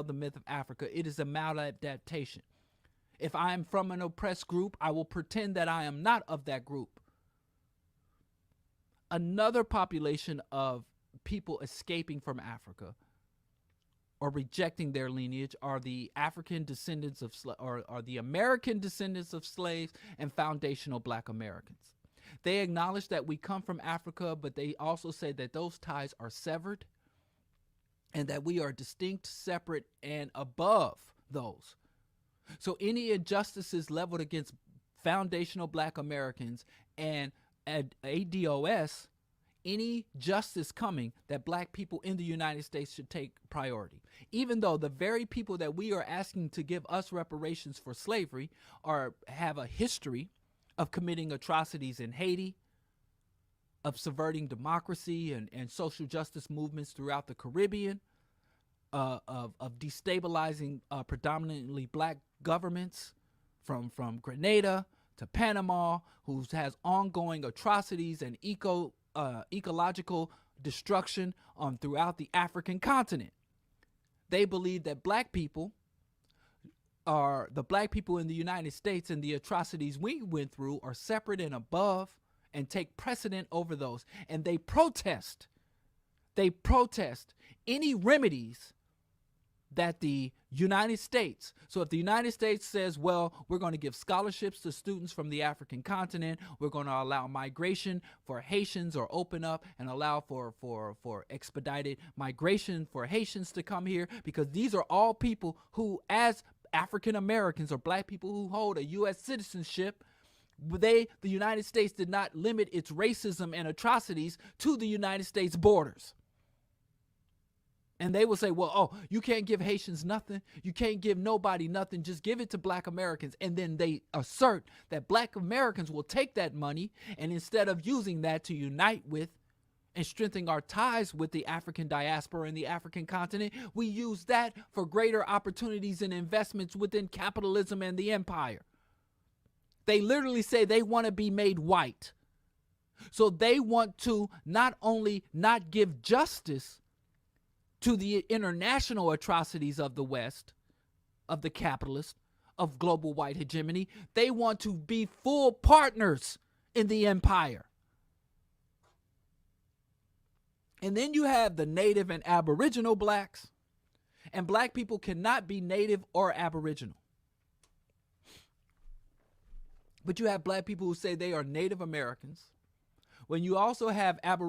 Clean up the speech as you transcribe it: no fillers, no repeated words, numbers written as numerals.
the myth of Africa. It is a maladaptation. If I am from an oppressed group, I will pretend that I am not of that group. Another population of people escaping from Africa or rejecting their lineage are the African descendants of or the American descendants of slaves and foundational Black Americans. They acknowledge that we come from Africa, but they also say that those ties are severed and that we are distinct, separate, and above those. So any injustices leveled against foundational Black Americans and ADOS, any justice coming, that Black people in the United States should take priority. Even though the very people that we are asking to give us reparations for slavery have a history of committing atrocities in Haiti, of subverting democracy and social justice movements throughout the Caribbean, of destabilizing predominantly Black governments from Grenada to Panama, who has ongoing atrocities and ecological destruction throughout the African continent. They believe that Black people are the Black people in the United States, and the atrocities we went through are separate and above and take precedent over those. And they protest any remedies that the United States, so if the United States says, well, we're going to give scholarships to students from the African continent, we're going to allow migration for Haitians, or open up and allow for expedited migration for Haitians to come here, because these are all people who, as African Americans or Black people who hold a U.S. citizenship, the United States did not limit its racism and atrocities to the United States borders. And they will say, well, oh, you can't give Haitians nothing. You can't give nobody nothing. Just give it to Black Americans. And then they assert that Black Americans will take that money, and instead of using that to unite with and strengthen our ties with the African diaspora and the African continent, we use that for greater opportunities and investments within capitalism and the empire. They literally say they want to be made white. So they want to not only not give justice to the international atrocities of the West, of the capitalists, of global white hegemony, they want to be full partners in the empire. And then you have the Native and Aboriginal Blacks, and Black people cannot be Native or Aboriginal. But you have Black people who say they are Native Americans, when you also have Aboriginal